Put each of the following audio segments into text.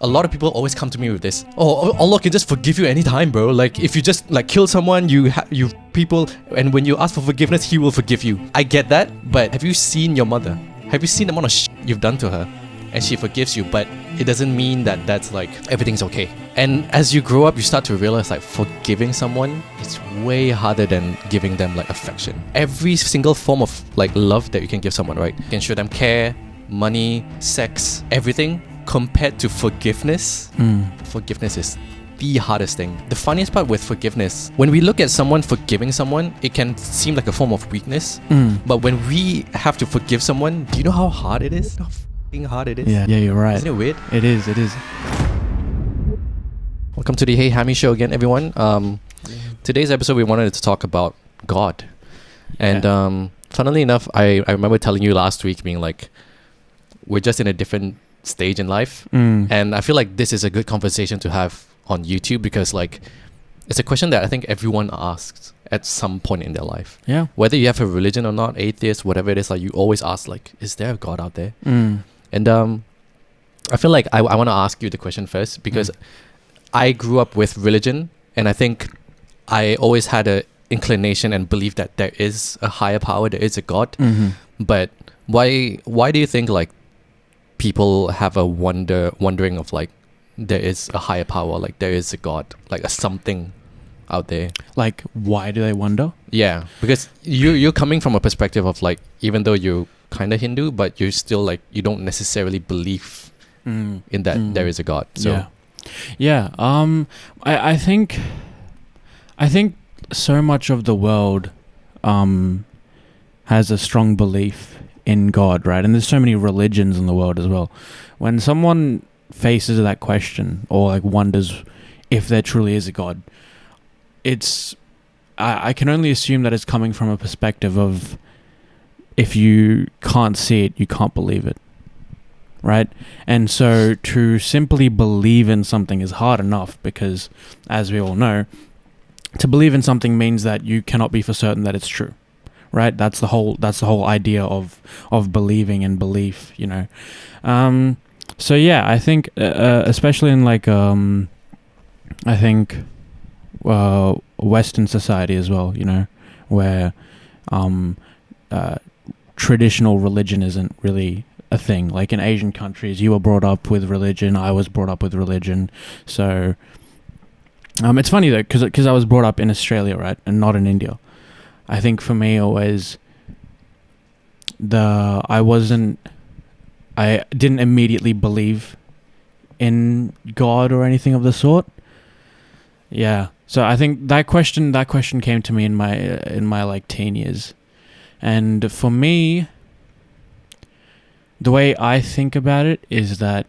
A lot of people always come to me with this. Oh, Allah can just forgive you anytime, bro. Like if you just like kill someone, you people, and when you ask for forgiveness, He will forgive you. I get that, but have you seen your mother? Have you seen the amount of shit you've done to her, and she forgives you? But it doesn't mean that that's like everything's okay. And as you grow up, you start to realize like forgiving someone is way harder than giving them like affection. Every single form of like love that you can give someone, right? You can show them care, money, sex, everything. Compared to forgiveness, forgiveness is the hardest thing. The funniest part with forgiveness, when we look at someone forgiving someone, it can seem like a form of weakness. But when we have to forgive someone, do you know how hard it is? How f***ing hard it is? Yeah, you're right. Isn't it weird? It is. Welcome to the Hey Hammy show again, everyone. Today's episode, we wanted to talk about God. And funnily enough, I remember telling you last week being like, we're just in a different stage in life, and I feel like this is a good conversation to have on YouTube because like it's a question that I think everyone asks at some point in their life. Yeah, whether you have a religion or not, atheist, whatever it is, like you always ask like, is there a God out there? And I feel like I want to ask you the question first because I grew up with religion, and I think I always had a inclination and belief that there is a higher power, there is a God. But why do you think like people have a wondering of like there is a higher power, like there is a God, like a something out there? Like, why do they wonder? Yeah, because you're coming from a perspective of like, even though you're kind of Hindu, but you're still like, you don't necessarily believe in that there is a God. So yeah. I think so much of the world has a strong belief in God, right? And there's so many religions in the world as well. When someone faces that question or like wonders if there truly is a God, I can only assume that it's coming from a perspective of, if you can't see it, you can't believe it, right? And so to simply believe in something is hard enough because, as we all know, to believe in something means that you cannot be for certain that it's true. Right, that's the whole idea of believing and belief, you know. So yeah, I think especially in like I think Western society as well, you know, where traditional religion isn't really a thing. Like in Asian countries, you were brought up with religion. I was brought up with religion. So it's funny though, because I was brought up in Australia, right, and not in India. I think for me always I didn't immediately believe in God or anything of the sort. Yeah. So I think that question came to me in my like teen years. And for me, the way I think about it is that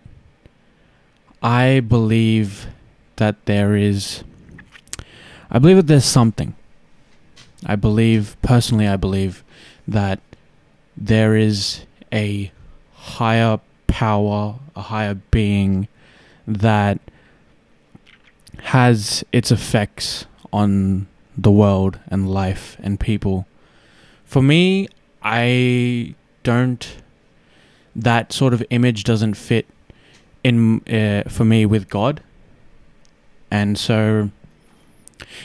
I believe that there's something. I believe that there is a higher power, a higher being that has its effects on the world and life and people. For me, that sort of image doesn't fit in for me with God. And so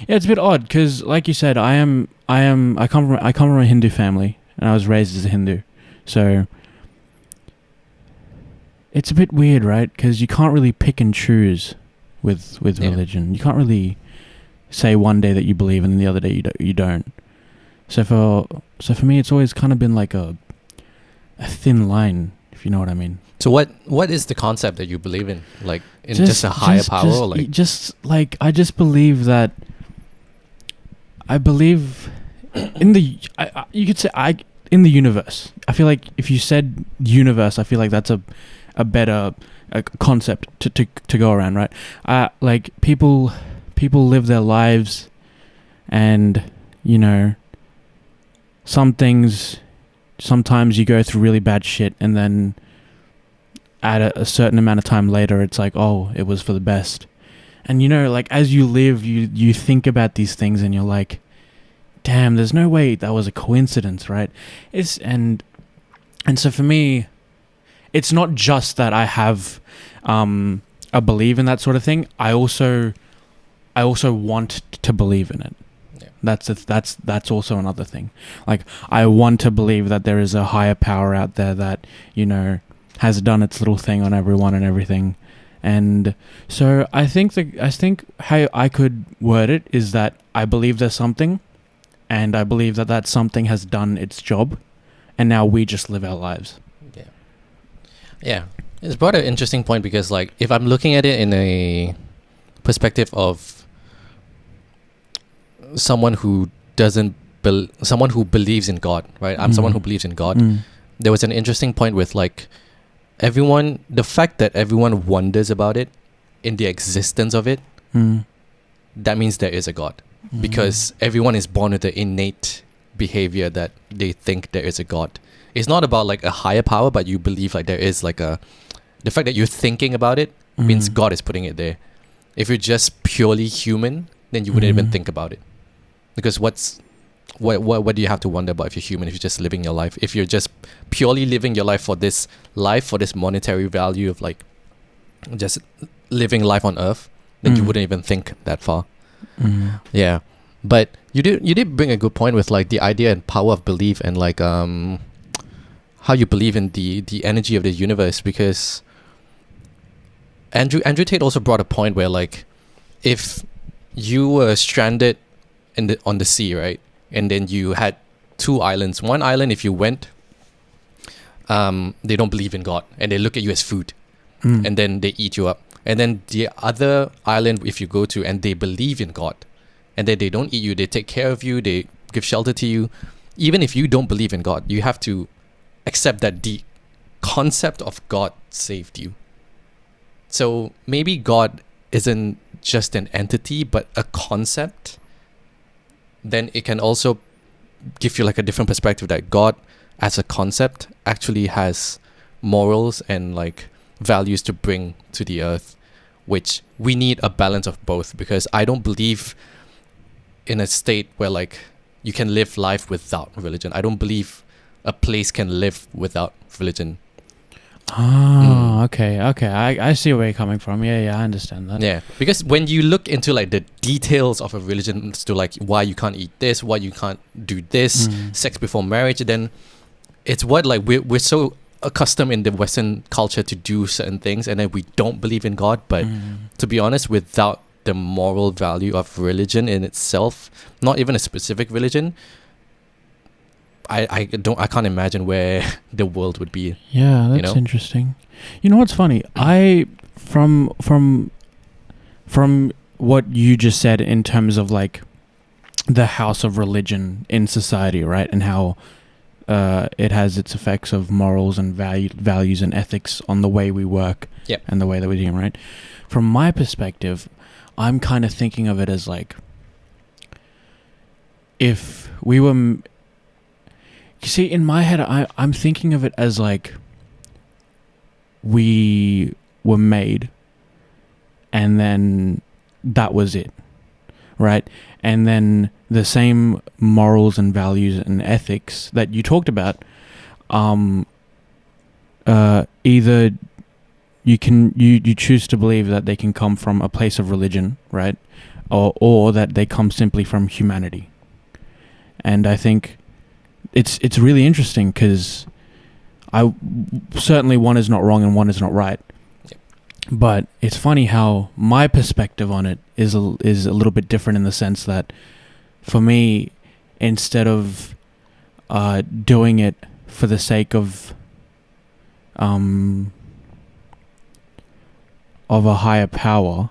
yeah, it's a bit odd because, like you said, I come from a Hindu family, and I was raised as a Hindu, so it's a bit weird, right? Because you can't really pick and choose with religion. You can't really say one day that you believe and then the other day you don't. So for me, it's always kind of been like a thin line, if you know what I mean. So what is the concept that you believe in? Like in just a higher power? Or like I just believe that I believe in the you could say in the universe. I feel like if you said universe, I feel like that's a better concept to go around, right? Like people live their lives, and you know, sometimes you go through really bad shit, and then at a certain amount of time later, it's like, oh, it was for the best. And you know, like as you live, you think about these things, and you're like, damn, there's no way that was a coincidence, right? And so for me, it's not just that I have I believe in that sort of thing, I also want to believe in it. Yeah. That's also another thing. Like, I want to believe that there is a higher power out there that, you know, has done its little thing on everyone and everything. And so I think how I could word it is that I believe there's something, and I believe that something has done its job, and now we just live our lives. Yeah. Yeah. It's brought an interesting point because, like, if I'm looking at it in a perspective of someone who someone who believes in God, right? I'm someone who believes in God. There was an interesting point with, like, the fact that everyone wonders about it, in the existence of it, that means there is a God. Because everyone is born with the innate behavior that they think there is a God. It's not about, like, a higher power, but you believe, like, there is, like, the fact that you're thinking about it means God is putting it there. If you're just purely human, then you wouldn't even think about it. Because what do you have to wonder about if you're human, if you're just living your life? If you're just purely living your life for this monetary value of, like, just living life on earth, then you wouldn't even think that far. Yeah. But you did bring a good point with, like, the idea and power of belief, and, like, how you believe in the energy of the universe. Because Andrew Tate also brought a point where, like, if you were stranded on the sea, right? And then you had two islands. One island, if you went, they don't believe in God, and they look at you as food, and then they eat you up. And then the other island, if you go to, and they believe in God, and then they don't eat you, they take care of you, they give shelter to you. Even if you don't believe in God, you have to accept that the concept of God saved you. So maybe God isn't just an entity, but a concept. Then it can also give you, like, a different perspective that God as a concept actually has morals and, like, values to bring to the earth, which we need a balance of both. Because I don't believe in a state where, like, you can live life without religion. I don't believe a place can live without religion. Okay. I see where you're coming from. Yeah, I understand that. Yeah, because when you look into, like, the details of a religion, as to, like, why you can't eat this, why you can't do this, sex before marriage, then it's what, like, we're so accustomed in the Western culture to do certain things, and then we don't believe in God. But to be honest, without the moral value of religion in itself, not even a specific religion, I can't imagine where the world would be. Yeah, that's interesting. You know what's funny? From what you just said in terms of, like, the house of religion in society, right? And how it has its effects of morals and values and ethics on the way we work, and the way that we do, right? From my perspective, I'm kind of thinking of it as, like, if we were... You see, in my head, I'm thinking of it as, like, we were made, and then that was it, right? And then the same morals and values and ethics that you talked about, either you choose to believe that they can come from a place of religion, right, or that they come simply from humanity. And I think it's really interesting, because certainly one is not wrong and one is not right. Yep. But it's funny how my perspective on it is a little bit different, in the sense that, for me, instead of doing it for the sake of a higher power,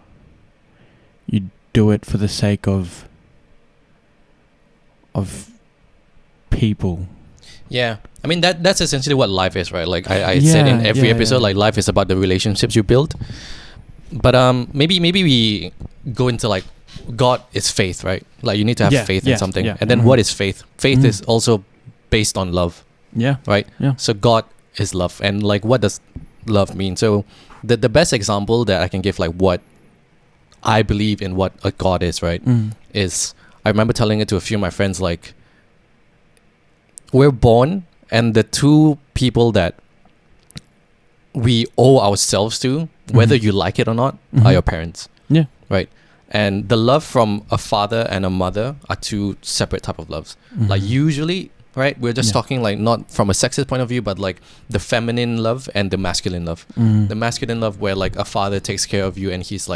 you do it for the sake of people. Yeah, I mean, that's essentially what life is, right? Like I said in every episode, like, life is about the relationships you build. But maybe we go into, like, God is faith, right? Like, you need to have faith in something. And then what is faith? Faith is also based on love. Yeah. Right? Yeah. So God is love. And, like, what does love mean? So the best example that I can give, like, what I believe in what a God is, right? Is, I remember telling it to a few of my friends, like, we're born, and the two people that we owe ourselves to, whether you like it or not, are your parents. Yeah. Right. And the love from a father and a mother are two separate type of loves. Like usually, right, we're just talking like not from a sexist point of view, but like the feminine love and the masculine love. The masculine love where like a father takes care of you and he's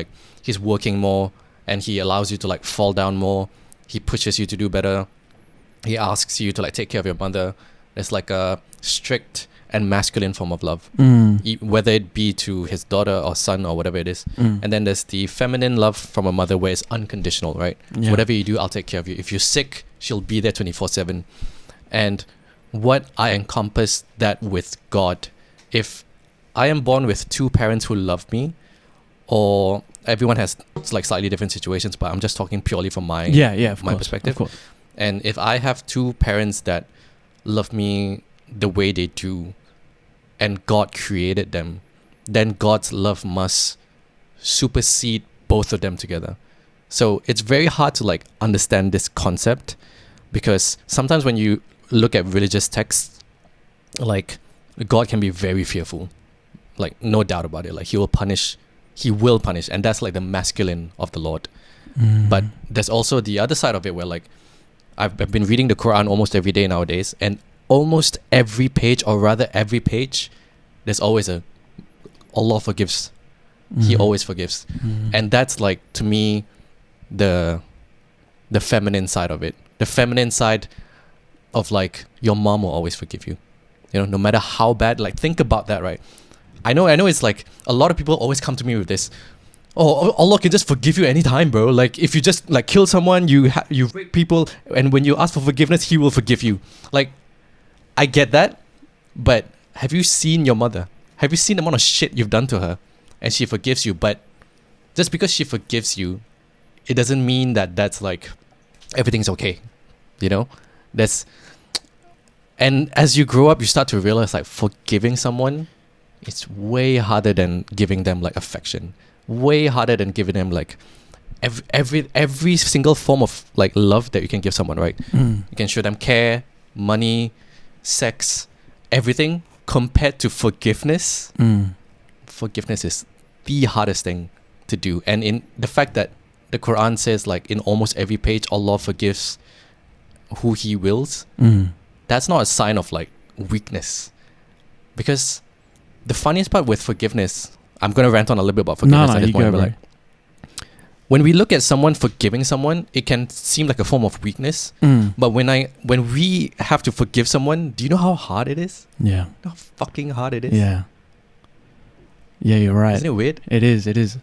working more and he allows you to like fall down more. He pushes you to do better. He asks you to like take care of your mother. It's like a strict and masculine form of love, whether it be to his daughter or son or whatever it is. And then there's the feminine love from a mother where it's unconditional, right? Yeah. Whatever you do, I'll take care of you. If you're sick, she'll be there 24/7. And what I encompass that with God, if I am born with two parents who love me, or everyone has like slightly different situations, but I'm just talking purely from my perspective. Of course. And if I have two parents that love me the way they do, and God created them, then God's love must supersede both of them together. So it's very hard to like understand this concept, because sometimes when you look at religious texts, like God can be very fearful, like no doubt about it. Like he will punish, and that's like the masculine of the Lord. But there's also the other side of it where like I've been reading the Quran almost every day nowadays, and almost every page, or rather every page, there's always Allah forgives. He always forgives. And that's like, to me, the feminine side of it. The feminine side of like, your mom will always forgive you. You know, no matter how bad, like think about that, right? I know it's like, a lot of people always come to me with this. Oh, Allah can just forgive you anytime, bro. Like if you just like kill someone, you rape people, and when you ask for forgiveness, He will forgive you. Like, I get that, but have you seen your mother? Have you seen the amount of shit you've done to her, and she forgives you? But just because she forgives you, it doesn't mean that that's like everything's okay. You know, and as you grow up, you start to realize like forgiving someone, it's way harder than giving them like affection. Way harder than giving them like every single form of like love that you can give someone, right? You can show them care, money, sex, everything, compared to forgiveness. Forgiveness is the hardest thing to do. And in the fact that the Quran says like in almost every page, Allah forgives who He wills, that's not a sign of like weakness. Because the funniest part with forgiveness, I'm going to rant on a little bit about forgiveness at this point, but like, when we look at someone forgiving someone, it can seem like a form of weakness. But when we have to forgive someone, do you know how hard it is? Yeah. How fucking hard it is? Yeah. Yeah, you're right. Isn't it weird? It is.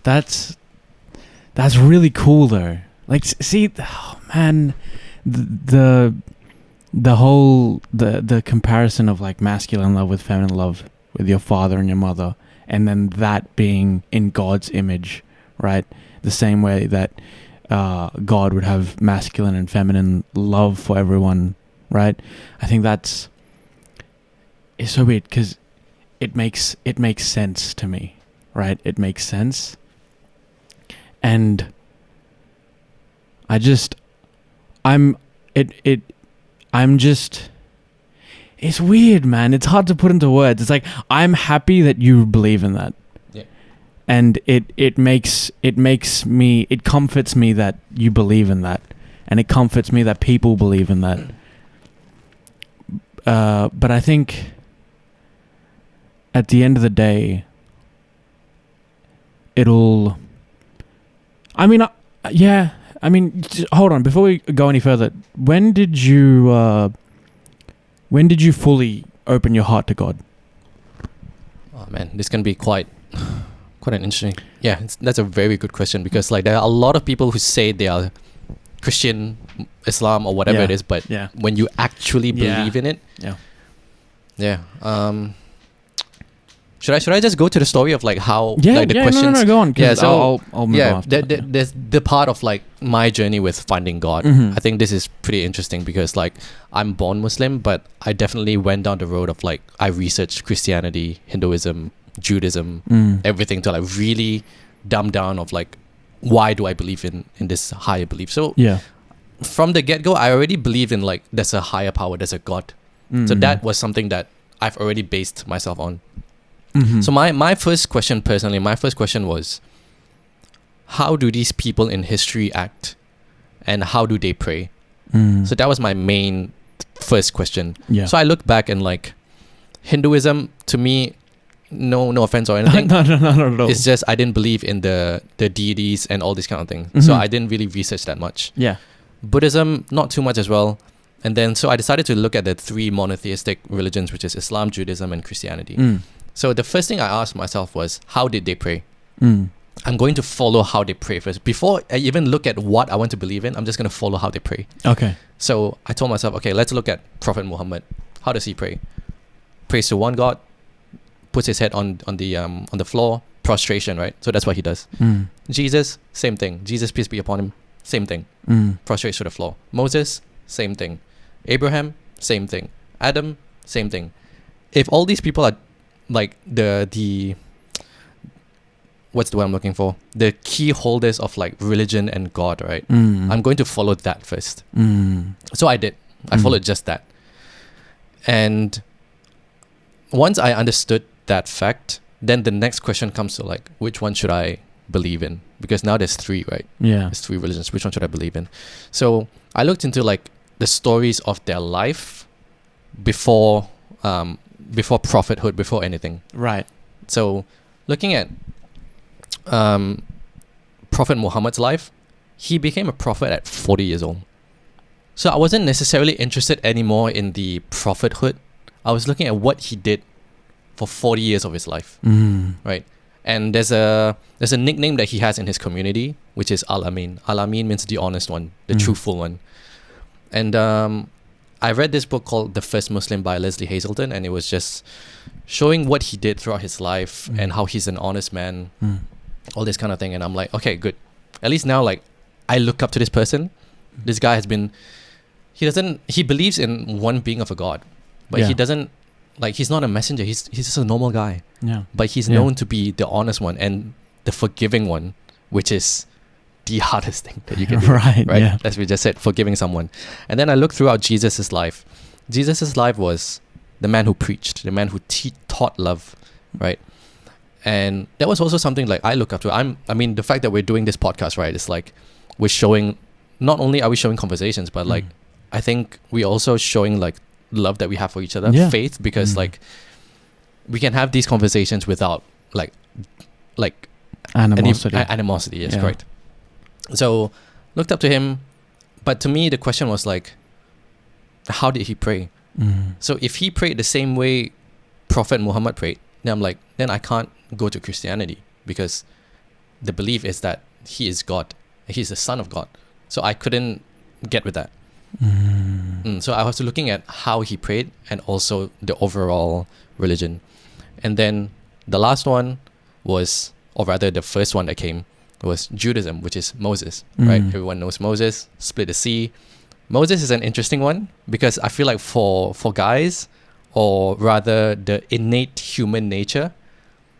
That's really cool though. Like, see, oh, man, the whole comparison of like masculine love with feminine love with your father and your mother, and then that being in God's image, right? The same way that God would have masculine and feminine love for everyone, right? I think it's so weird because it makes sense to me, right? It makes sense, and it's weird, man. It's hard to put into words. It's like, I'm happy that you believe in that. Yeah. And it comforts me that you believe in that. And it comforts me that people believe in that. But I think at the end of the day, hold on, before we go any further, when did you fully open your heart to God? Oh man, this can be quite an interesting. Yeah, that's a very good question, because like there are a lot of people who say they are Christian, Islam, or whatever it is, but when you actually believe in it, Should I just go to the story of like how like the questions? No, go on. Yeah, so I'll move on after that. There's the part of like my journey with finding God. I think this is pretty interesting because like I'm born Muslim, but I definitely went down the road of like I researched Christianity, Hinduism, Judaism, everything to like really dumb down of like why do I believe in this higher belief. So from the get go, I already believe in like there's a higher power, there's a God. So that was something that I've already based myself on. Mhm. So my first question personally, my first question was, how do these people in history act, and how do they pray? Mm. So that was my main first question. Yeah. So I looked back and like Hinduism to me, no offense or anything. no. It's just I didn't believe in the deities and all these kind of things. So Mhm. I didn't really research that much. Yeah. Buddhism, not too much as well. And then so I decided to look at the three monotheistic religions, which is Islam, Judaism, and Christianity. Mm. So the first thing I asked myself was, how did they pray? Mm. I'm going to follow how they pray first. Before I even look at what I want to believe in, I'm just going to follow how they pray. Okay. So I told myself, okay, let's look at Prophet Muhammad. How does he pray? Prays to one God, puts his head on the floor, prostration, right? So that's what he does. Mm. Jesus, same thing. Jesus, peace be upon him, same thing. Mm. Prostrates to the floor. Moses, same thing. Abraham, same thing. Adam, same thing. If all these people are like the what's the word I'm looking for? The key holders of like religion and God, right? Mm. I'm going to follow that first. Mm. So I did. I followed just that. And once I understood that fact, then the next question comes to like, which one should I believe in? Because now there's three, right? Yeah. There's three religions. Which one should I believe in? So I looked into like the stories of their life before prophethood, before anything. Right. So looking at Prophet Muhammad's life, he became a prophet at 40 years old. So I wasn't necessarily interested anymore in the prophethood. I was looking at what he did for 40 years of his life, Mm. right? And there's a nickname that he has in his community, which is Al-Amin. Al-Amin means the honest one, the truthful one. And I read this book called The First Muslim by Leslie Hazelton, and it was just showing what he did throughout his life and how he's an honest man, all this kind of thing. And I'm like, okay, good. At least now, like, I look up to this person. This guy has been, he believes in one being of a God, but Yeah. he doesn't, like, he's not a messenger. He's just a normal guy, Yeah. but he's Yeah. known to be the honest one and the forgiving one, which is the hardest thing that you can do. Right. Right? Yeah. As we just said, forgiving someone. And then I looked throughout Jesus' life. Jesus' life was the man who preached, the man who taught love, right? And that was also something like I look up to. I mean, the fact that we're doing this podcast, right? It's like we're showing, not only are we showing conversations, but like I think we're also showing like love that we have for each other, Yeah. faith, because like we can have these conversations without like Animosity. animosity, yes, Yeah. correct. So looked up to him, but to me the question was like, how did he pray? So if he prayed the same way Prophet Muhammad prayed, then I'm like, then I can't go to Christianity, because the belief is that he is God, he's the son of God. So I couldn't get with that. So I was looking at how he prayed and also the overall religion. And then the last one was, or rather the first one that came, was Judaism, which is Moses, right? Everyone knows Moses, split the sea. Moses is an interesting one because I feel like for guys, or rather the innate human nature,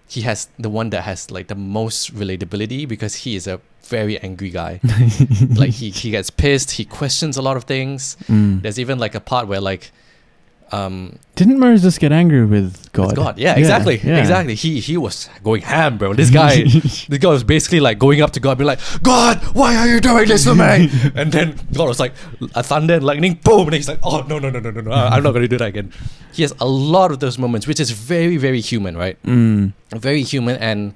he has the one that has like the most relatability, because he is a very angry guy. Like he gets pissed, he questions a lot of things. There's even like a part where like Didn't Moses get angry with God? with God. Yeah, exactly. yeah. Exactly. He was going ham, bro. This guy was basically like going up to God, being like, God, why are you doing this to me? And then God was like, a thunder and lightning, boom. And he's like, oh, no. I'm not going to do that again. He has a lot of those moments, which is very, very human, right? Very human. And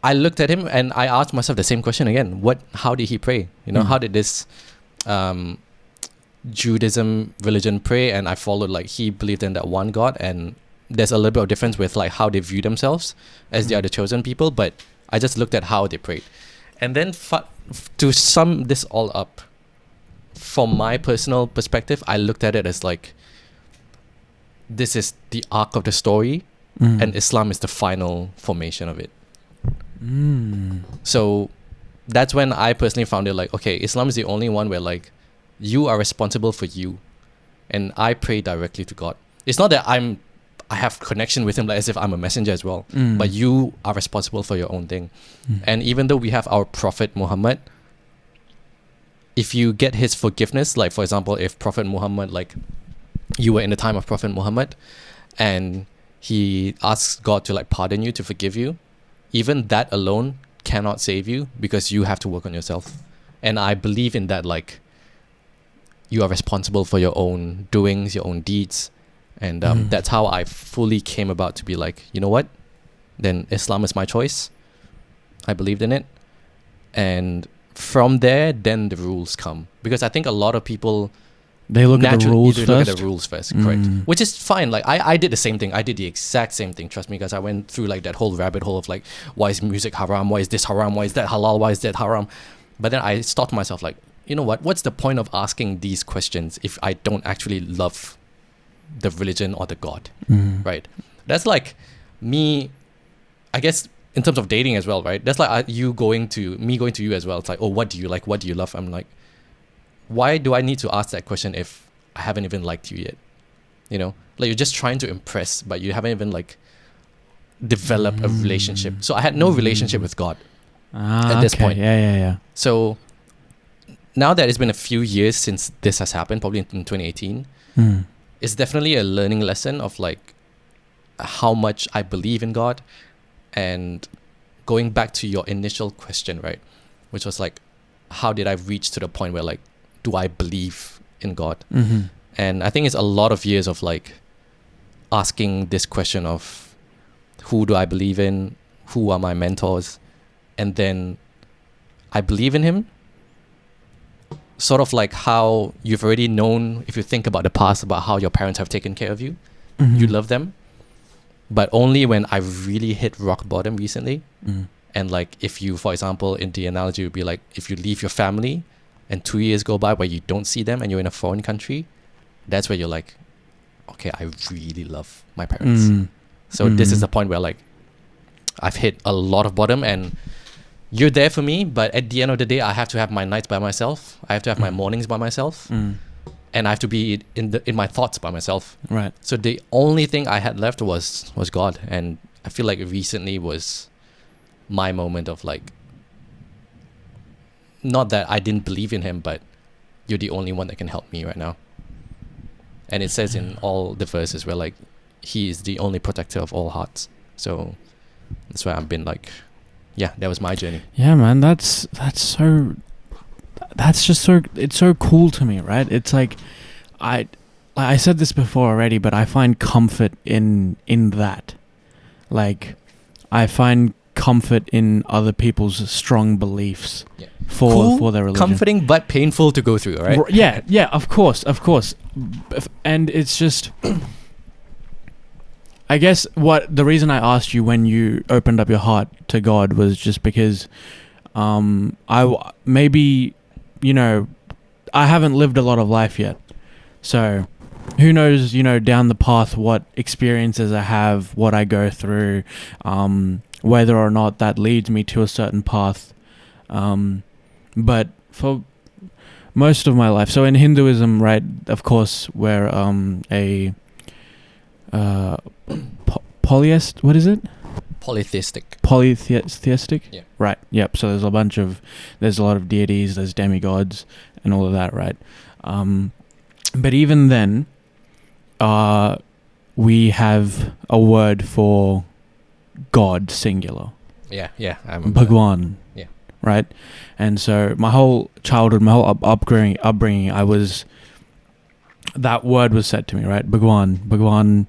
I looked at him and I asked myself the same question again. How did he pray? You know, how did this Judaism religion pray? And I followed, like, he believed in that one God, and there's a little bit of difference with like how they view themselves as they are the chosen people, but I just looked at how they prayed. And then to sum this all up, from my personal perspective, I looked at it as like, this is the arc of the story, and Islam is the final formation of it. So that's when I personally found it like, okay, Islam is the only one where like you are responsible for you, and I pray directly to God. It's not that I have connection with him, like as if I'm a messenger as well, but you are responsible for your own thing. And even though we have our Prophet Muhammad, if you get his forgiveness, like for example, if Prophet Muhammad, like you were in the time of Prophet Muhammad and he asks God to like pardon you, to forgive you, even that alone cannot save you because you have to work on yourself. And I believe in that, like, you are responsible for your own doings, your own deeds. And that's how I fully came about to be like, you know what? Then Islam is my choice. I believed in it. And from there, then the rules come. Because I think a lot of people... They look at the rules first. Look at the rules first, correct. Which is fine. Like, I did the same thing. I did the exact same thing, trust me, because I went through like that whole rabbit hole of like, why is music haram? Why is this haram? Why is that halal? Why is that haram? But then I stopped myself like, you know what? What's the point of asking these questions if I don't actually love the religion or the God, right? That's like me, I guess, in terms of dating as well, right? That's like me going to you as well. It's like, oh, what do you like? What do you love? I'm like, why do I need to ask that question if I haven't even liked you yet? You know, like you're just trying to impress, but you haven't even like developed a relationship. So I had no relationship with God at this point. Yeah. So now that it's been a few years since this has happened, probably in 2018, it's definitely a learning lesson of like how much I believe in God. And going back to your initial question, right, which was like, how did I reach to the point where like, do I believe in God? And I think it's a lot of years of like asking this question of who do I believe in? Who are my mentors? And then I believe in him. Sort of like how you've already known, if you think about the past, about how your parents have taken care of you, you love them. But only when I really hit rock bottom recently. And like if you, for example, in the analogy would be like, if you leave your family and 2 years go by where you don't see them and you're in a foreign country, that's where you're like, okay, I really love my parents. So this is the point where like I've hit a lot of bottom and you're there for me, but at the end of the day, I have to have my nights by myself. I have to have my mornings by myself. And I have to be in my thoughts by myself. Right. So the only thing I had left was God. And I feel like recently was my moment of like, not that I didn't believe in him, but you're the only one that can help me right now. And it says in all the verses where like, he is the only protector of all hearts. So that's why I've been like, yeah, that was my journey. Yeah, man, that's just so, it's so cool to me, right? It's like, I said this before already, but I find comfort in that. Like, I find comfort in other people's strong beliefs for their religion. Comforting but painful to go through, right? Yeah, of course. And it's just, I guess the reason I asked you when you opened up your heart to God was just because maybe, you know, I haven't lived a lot of life yet. So who knows, you know, down the path, what experiences I have, what I go through, whether or not that leads me to a certain path. But for most of my life, so in Hinduism, right, of course, we're what is it? Polytheistic. Polytheistic? Yeah. Right. Yep. So there's a lot of deities, there's demigods and all of that, right? But even then, we have a word for God, singular. Yeah. I remember Bhagwan. Yeah. Right? And so my whole childhood, my whole upbringing, that word was said to me, right? Bhagwan,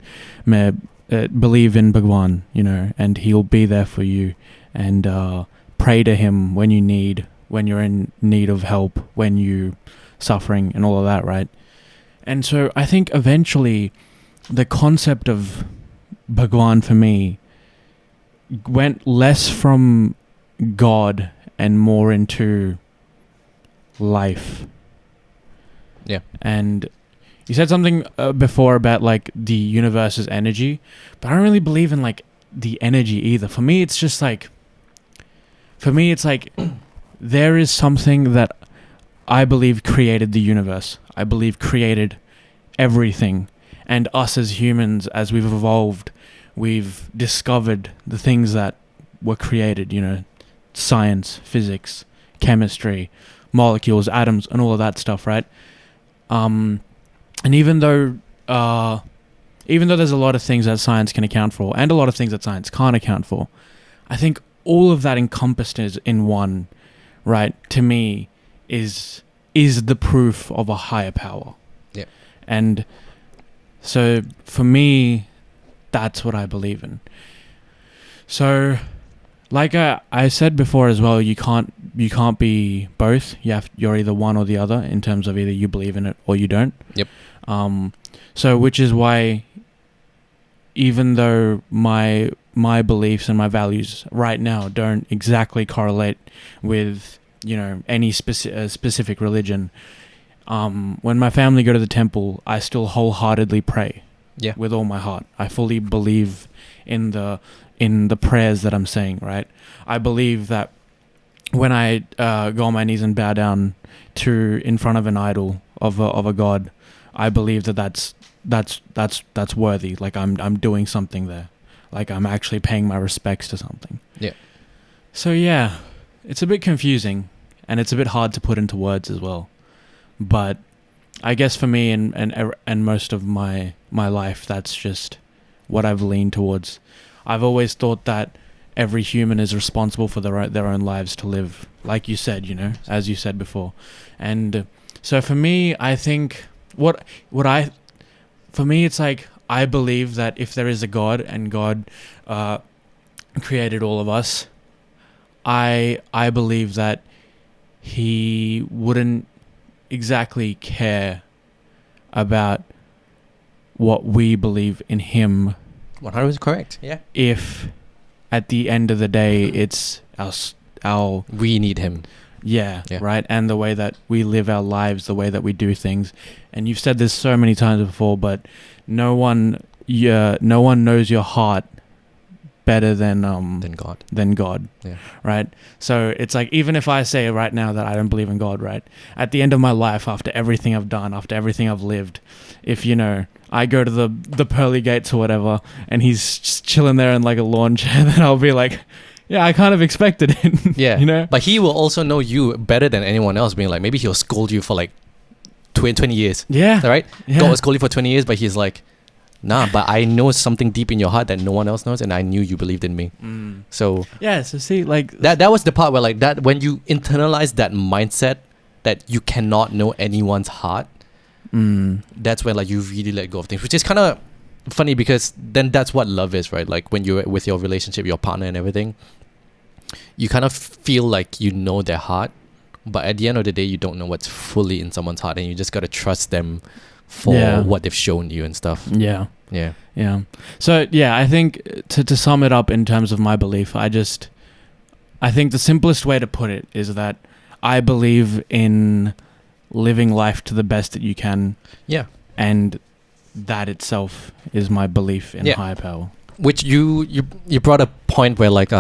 believe in Bhagwan, you know, and he'll be there for you. And pray to him when you're in need of help, when you're suffering and all of that, right? And so I think eventually the concept of Bhagwan for me went less from God and more into life. Yeah. And you said something before about like the universe's energy, but I don't really believe in like the energy either. For me, it's like there is something that I believe created the universe. I believe created everything. And us as humans, as we've evolved, we've discovered the things that were created, you know, science, physics, chemistry, molecules, atoms, and all of that stuff, right? And even though even though there's a lot of things that science can account for and a lot of things that science can't account for, I think all of that encompassed is in one, right, to me, is the proof of a higher power. Yeah. And so for me, that's what I believe in. So, like I said before as well, you can't be both. You're either one or the other in terms of either you believe in it or you don't. Yep. So which is why, even though my beliefs and my values right now don't exactly correlate with, you know, any specific religion, when my family go to the temple, I still wholeheartedly pray. Yeah. With all my heart. I fully believe in the prayers that I'm saying, right? I believe that when I go on my knees and bow down in front of an idol of a god, I believe that's worthy. Like I'm doing something there. Like I'm actually paying my respects to something. Yeah. So yeah, it's a bit confusing and it's a bit hard to put into words as well. But I guess for me and most of my life, that's just what I've leaned towards. I've always thought that every human is responsible for their own lives to live, like you said, you know, as you said before. And so for me, I think for me, it's like I believe that if there is a God and God created all of us, I believe that He wouldn't exactly care about what we believe in Him. 100% correct. Yeah. If at the end of the day it's our We need Him. yeah, right, and the way that we live our lives, the way that we do things. And you've said this so many times before, but no one knows your heart better than God. Yeah. Right? So it's like, even if I say right now that I don't believe in God, right, at the end of my life, after everything I've done, after everything I've lived, if, you know, I go to the pearly gates or whatever and he's just chilling there in like a lawn chair, then I'll be like, yeah, I kind of expected it. Yeah. You know? But He will also know you better than anyone else, being like, maybe He'll scold you for like 20 years. Yeah. Right? Yeah. God will scold you for 20 years, but He's like, nah, but I know something deep in your heart that no one else knows, and I knew you believed in me. So yeah, so see, like that was the part where, like, that when you internalize that mindset that you cannot know anyone's heart, that's when, like, you really let go of things, which is kind of funny, because then that's what love is, right? Like, when you're with your relationship, your partner and everything, you kind of feel like you know their heart, but at the end of the day, you don't know what's fully in someone's heart, and you just got to trust them for what they've shown you and stuff. Yeah. So yeah, I think to sum it up in terms of my belief, I think the simplest way to put it is that I believe in living life to the best that you can. Yeah. And that itself is my belief in higher power. Which you brought a point where, like,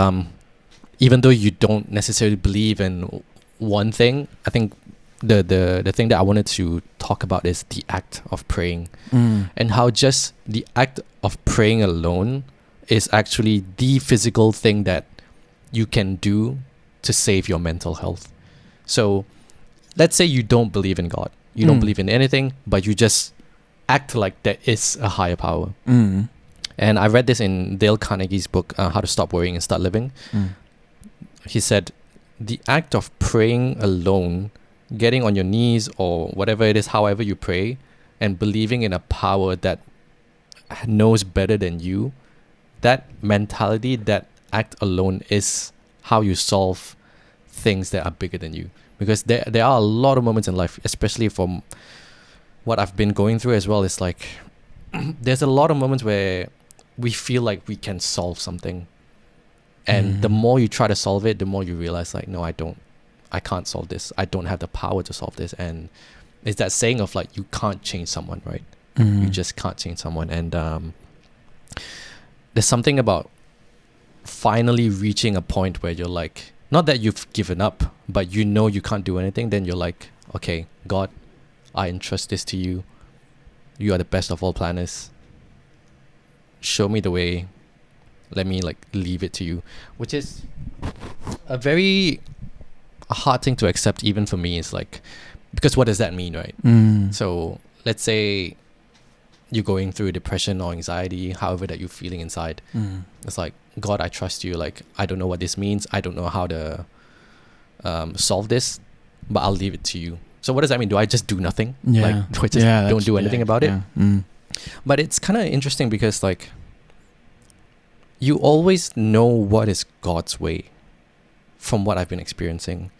even though you don't necessarily believe in one thing, I think the thing that I wanted to talk about is the act of praying, and how just the act of praying alone is actually the physical thing that you can do to save your mental health. So let's say you don't believe in God, you don't believe in anything, but you just act like there is a higher power. And I read this in Dale Carnegie's book, How to Stop Worrying and Start Living. He said the act of praying alone, getting on your knees or whatever it is, however you pray, and believing in a power that knows better than you, that mentality, that act alone is how you solve things that are bigger than you. Because there are a lot of moments in life, especially from what I've been going through as well, it's like there's a lot of moments where we feel like we can solve something, and the more you try to solve it, the more you realize, like, no, I can't solve this. I don't have the power to solve this. And it's that saying of, like, you can't change someone, right? You just can't change someone. And there's something about finally reaching a point where you're like, not that you've given up, but you know you can't do anything. Then you're like, okay, God, I entrust this to you. You are the best of all planners. Show me the way. Let me, like, leave it to you. Which is a very hard thing to accept, even for me. It's like, because what does that mean, right? So let's say you're going through depression or anxiety, however that you're feeling inside. It's like, God, I trust you. Like, I don't know what this means. I don't know how to solve this, but I'll leave it to you. So what does that mean? Do I just do nothing? Yeah. Like, do I just don't do anything about it? Mm. But it's kind of interesting because, like, you always know what is God's way from what I've been experiencing.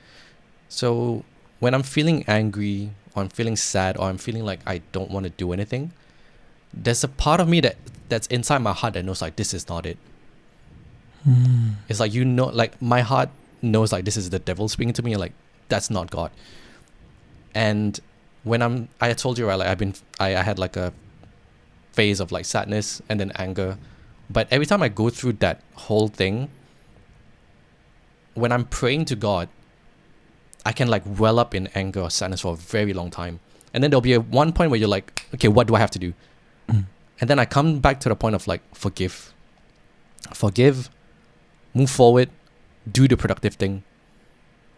So when I'm feeling angry, or I'm feeling sad, or I'm feeling like I don't want to do anything, there's a part of me that's inside my heart that knows, like, this is not it. It's like, you know, like, my heart knows, like, this is the devil speaking to me, like, that's not God. And when I told you, right, like, I had like a phase of like sadness and then anger, but every time I go through that whole thing, when I'm praying to God, I can like well up in anger or sadness for a very long time, and then there'll be one point where you're like, okay, what do I have to do? And then I come back to the point of like, forgive, move forward, do the productive thing,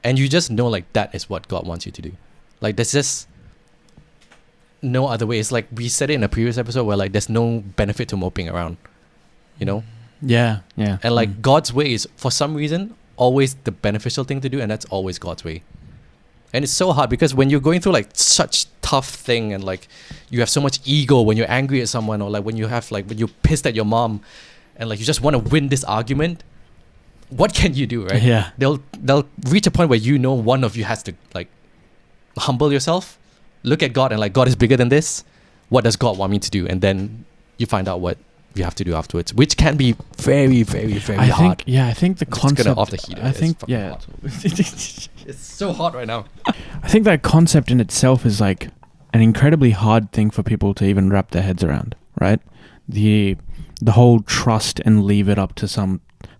and you just know, like, that is what God wants you to do. Like, there's just no other way. It's like we said it in a previous episode where, like, there's no benefit to moping around, you know? Yeah. And like, God's way is, for some reason, always the beneficial thing to do, and that's always God's way. And it's so hard because when you're going through like such tough thing, and like you have so much ego when you're angry at someone, or like when you have like, when you're pissed at your mom and like you just want to win this argument, what can you do, right? Yeah. They'll reach a point where, you know, one of you has to like humble yourself, look at God, and like, God is bigger than this. What does God want me to do? And then you find out what you have to do afterwards, which can be very, very, very hard. I think the concept. Just gonna off the heater. I think, hot. It's so hot right now. I think that concept in itself is like an incredibly hard thing for people to even wrap their heads around, right? The whole trust and leave it up to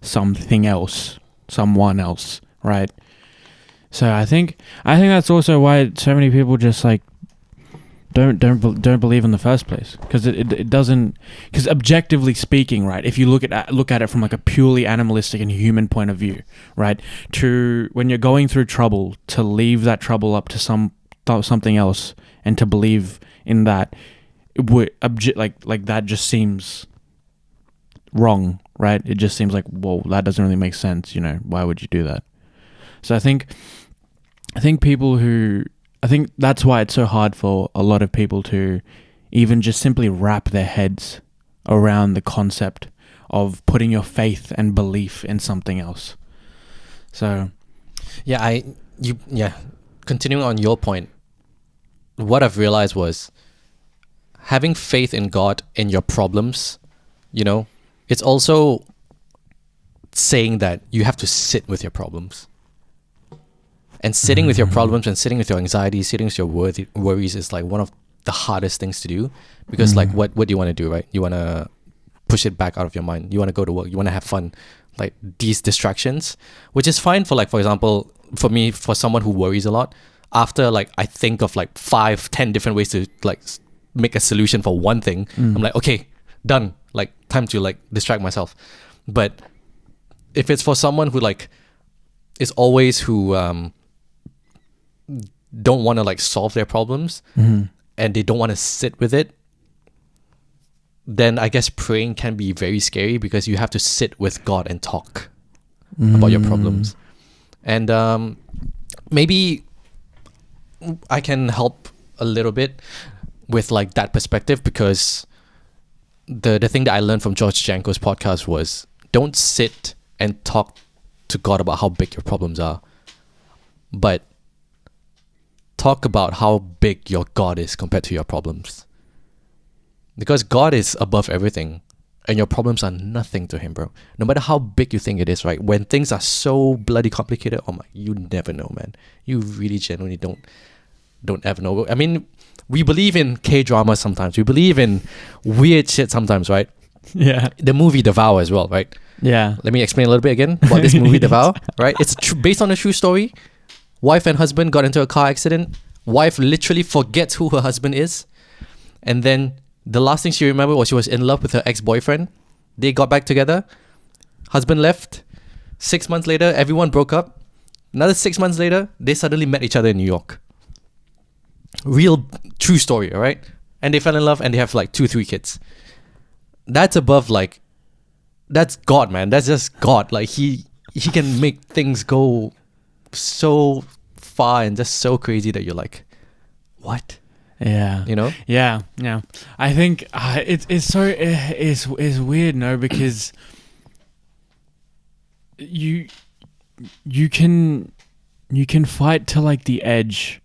something else, someone else, right? So I think that's also why so many people just like don't believe in the first place, because it doesn't, because objectively speaking, right, if you look at it from like a purely animalistic and human point of view, right, to when you're going through trouble, to leave that trouble up to something else and to believe in that, like that just seems wrong, right? It just seems like, whoa, that doesn't really make sense, you know, why would you do that? So I think that's why it's so hard for a lot of people to even just simply wrap their heads around the concept of putting your faith and belief in something else. So, continuing on your point, what I've realized was having faith in God in your problems, you know, it's also saying that you have to sit with your problems. And sitting with your problems and sitting with your anxiety, sitting with your worries is like one of the hardest things to do, because like what do you want to do, right? You want to push it back out of your mind. You want to go to work. You want to have fun. Like these distractions, which is fine for like, for example, for me, for someone who worries a lot, after like I think of like 5-10 different ways to like make a solution for one thing, I'm like, okay, done. Like time to like distract myself. But if it's for someone who like is always who don't want to like solve their problems and they don't want to sit with it, then I guess praying can be very scary, because you have to sit with God and talk about your problems. And maybe I can help a little bit with like that perspective, because the thing that I learned from George Janko's podcast was, don't sit and talk to God about how big your problems are, but talk about how big your God is compared to your problems. Because God is above everything, and your problems are nothing to him, bro. No matter how big you think it is, right? When things are so bloody complicated, oh my, you never know, man. You really genuinely don't ever know. I mean, we believe in K-drama sometimes. We believe in weird shit sometimes, right? Yeah. The movie Devour as well, right? Yeah. Let me explain a little bit again about this movie Devour, right? It's based on a true story. Wife and husband got into a car accident. Wife literally forgets who her husband is. And then the last thing she remembered was she was in love with her ex-boyfriend. They got back together. Husband left. 6 months later, everyone broke up. Another 6 months later, they suddenly met each other in New York. Real true story, all right? and they fell in love and they have like 2-3 kids. That's above like, that's God, man. That's just God. Like he can make things go so far and just so crazy that you're like, what? Yeah. You know? Yeah. I think it's weird, no, because you can fight to like the edge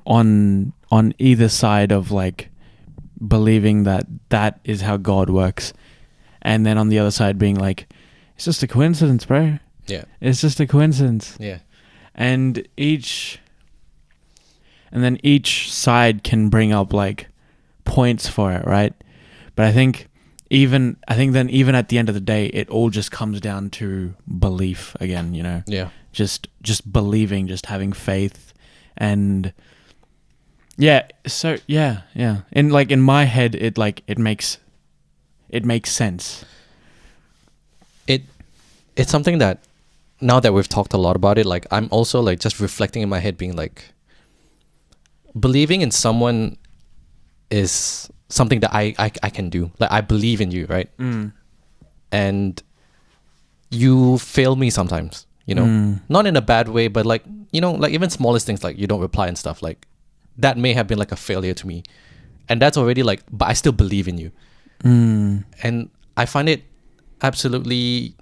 on either side of like believing that is how God works, and then on the other side being like, it's just a coincidence, bro. Yeah. It's just a coincidence. Yeah. And each side can bring up like points for it, right? But I think then even at the end of the day, it all just comes down to belief again, you know? Yeah. Just believing, just having faith. And yeah, so yeah. And like in my head, it makes sense. It's something that now that we've talked a lot about it, like I'm also like just reflecting in my head being like, believing in someone is something that I can do. Like I believe in you, right? And you fail me sometimes, you know? Not in a bad way, but like, you know, like even smallest things like you don't reply and stuff, like that may have been like a failure to me. And that's already like, but I still believe in you. And I find it absolutely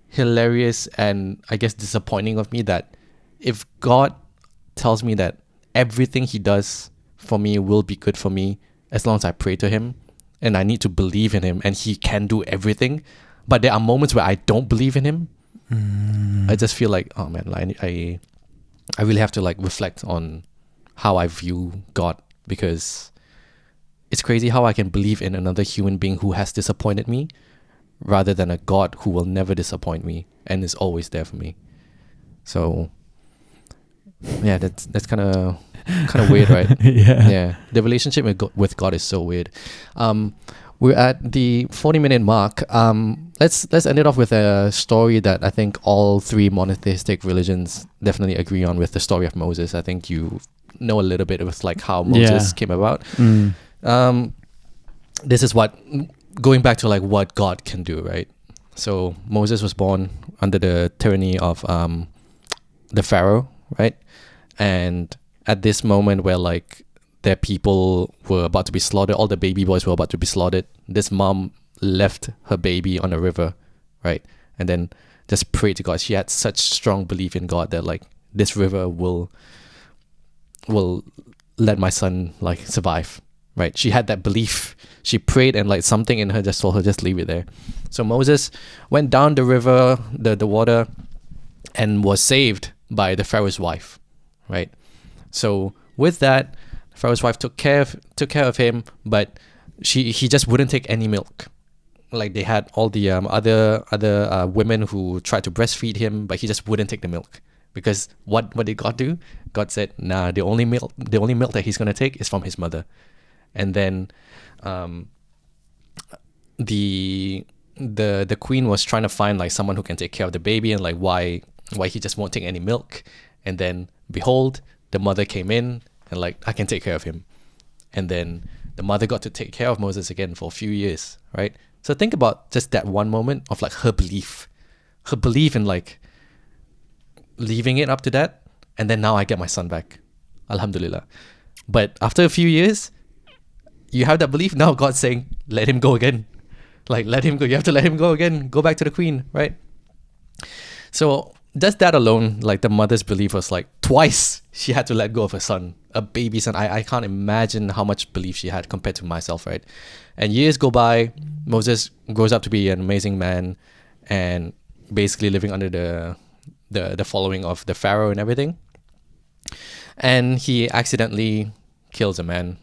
hilarious and I guess disappointing of me that if God tells me that everything he does for me will be good for me as long as I pray to him and I need to believe in him and he can do everything, but there are moments where I don't believe in him, I just feel like, oh man, like I really have to like reflect on how I view God, because it's crazy how I can believe in another human being who has disappointed me rather than a God who will never disappoint me and is always there for me. So yeah, that's kind of weird, right? Yeah. The relationship with God is so weird. We're at the 40-minute mark. Let's end it off with a story that I think all three monotheistic religions definitely agree on, with the story of Moses. I think you know a little bit with like how Moses came about. This is what, going back to like what God can do, right? So Moses was born under the tyranny of the Pharaoh, right? And at this moment where like their people were about to be slaughtered, all the baby boys were about to be slaughtered, this mom left her baby on a river, right? And then just prayed to God. She had such strong belief in God that like this river will let my son like survive, right? She had that belief. She prayed and like something in her just told her, just leave it there. So Moses went down the river, the water, and was saved by the Pharaoh's wife, right? So with that, Pharaoh's wife took care of him, but he just wouldn't take any milk. Like they had all the other women who tried to breastfeed him, but he just wouldn't take the milk. Because what did God do? God said, nah, the only milk that he's gonna take is from his mother. And then the queen was trying to find like someone who can take care of the baby, and like why he just won't take any milk. And then behold, the mother came in and like, I can take care of him. And then the mother got to take care of Moses again for a few years, right? So think about just that one moment of like her belief in like leaving it up to that, and then now I get my son back, Alhamdulillah. But after a few years, you have that belief. Now God's saying, let him go again. Like, let him go. You have to let him go again. Go back to the queen, right? So just that alone, like the mother's belief was like twice she had to let go of her son, a baby son. I can't imagine how much belief she had compared to myself, right? And years go by, Moses grows up to be an amazing man and basically living under the following of the Pharaoh and everything. And he accidentally kills a man.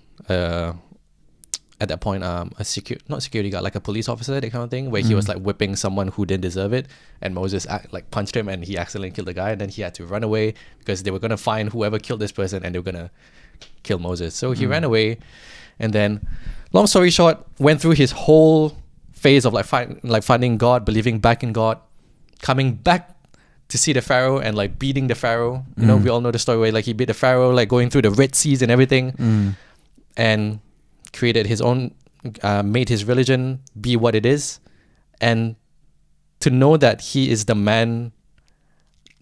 At that point, not security guard, like a police officer, that kind of thing, where he was like whipping someone who didn't deserve it, and Moses like punched him, and he accidentally killed the guy, and then he had to run away because they were gonna find whoever killed this person, and they were gonna kill Moses. So he ran away, and then, long story short, went through his whole phase of like finding God, believing back in God, coming back to see the Pharaoh and like beating the Pharaoh. You know, we all know the story where like he beat the Pharaoh, like going through the Red Seas and everything. and created his own, made his religion be what it is, and to know that he is the man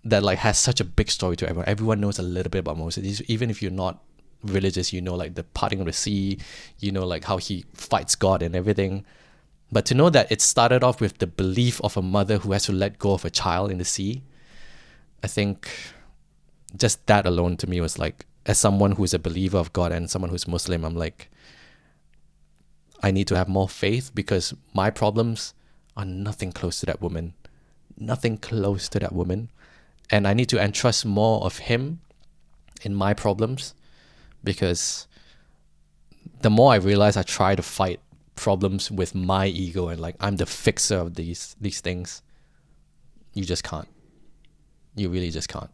that like has such a big story to everyone. Everyone knows a little bit about Moses. Even if you're not religious, you know like the parting of the sea, you know like how he fights God and everything. But to know that it started off with the belief of a mother who has to let go of a child in the sea, I think just that alone to me was like, as someone who's a believer of God and someone who's Muslim, I'm like, I need to have more faith, because my problems are nothing close to that woman. Nothing close to that woman. And I need to entrust more of him in my problems, because the more I realize I try to fight problems with my ego and like I'm the fixer of these things, you just can't. You really just can't.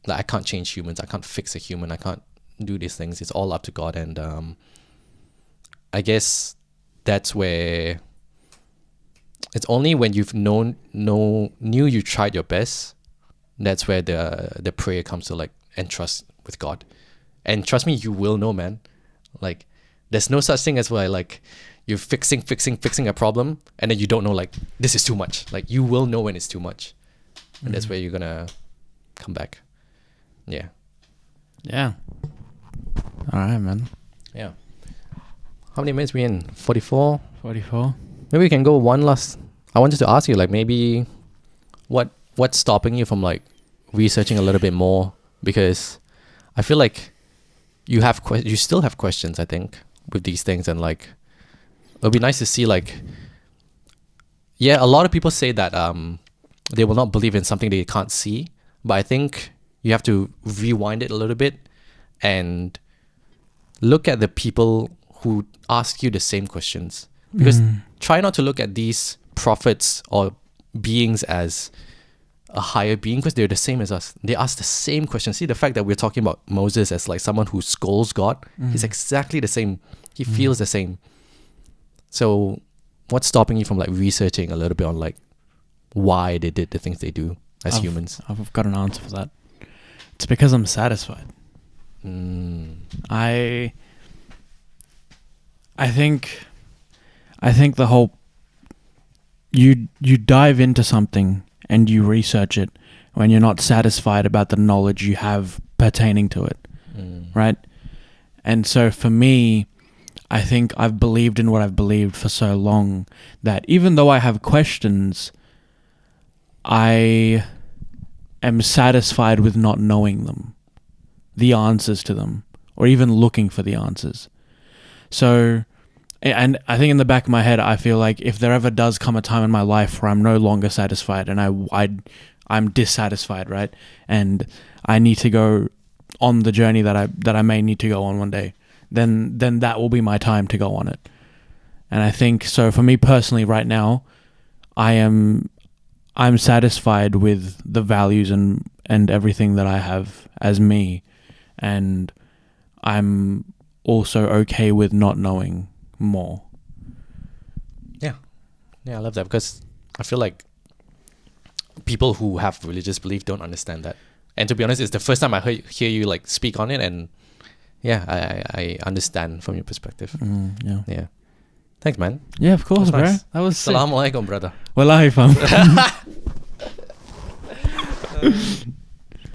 Like I can't change humans. I can't fix a human. I can't do these things. It's all up to God. And I guess that's where it's only when you've knew you tried your best, that's where the prayer comes to like entrust with God. And trust me, you will know, man. Like there's no such thing as where like you're fixing a problem and then you don't know like this is too much. Like you will know when it's too much. And that's where you're gonna come back. Yeah. Yeah. All right, man. Yeah. How many minutes we in? 44? 44. Maybe we can go one last. I wanted to ask you, like, maybe what's stopping you from like researching a little bit more? Because I feel like you still have questions, I think, with these things, and like it'll be nice to see like, yeah, a lot of people say that they will not believe in something they can't see, but I think you have to rewind it a little bit and look at the people who ask you the same questions. Because try not to look at these prophets or beings as a higher being, because they're the same as us. They ask the same questions. See, the fact that we're talking about Moses as like someone who scolds God, he's exactly the same. He feels the same. So what's stopping you from like researching a little bit on like why they did the things they do as humans? I've got an answer for that. It's because I'm satisfied. I think the whole you dive into something and you research it when you're not satisfied about the knowledge you have pertaining to it, right? And so for me, I think I've believed in what I've believed for so long that even though I have questions, I am satisfied with not knowing them, the answers to them, or even looking for the answers. So, and I think in the back of my head, I feel like if there ever does come a time in my life where I'm no longer satisfied and I'm dissatisfied, right? And I need to go on the journey that I may need to go on one day, then that will be my time to go on it. And I think so for me personally right now, I'm satisfied with the values and everything that I have as me, and I'm also okay with not knowing more. Yeah, I love that, because I feel like people who have religious belief don't understand that. And to be honest, it's the first time I hear you like speak on it, and yeah, I understand from your perspective. Yeah. Thanks, man. Yeah, of course, bro. Nice. That was sick. Assalamu alaikum, brother. Wallahi, fam.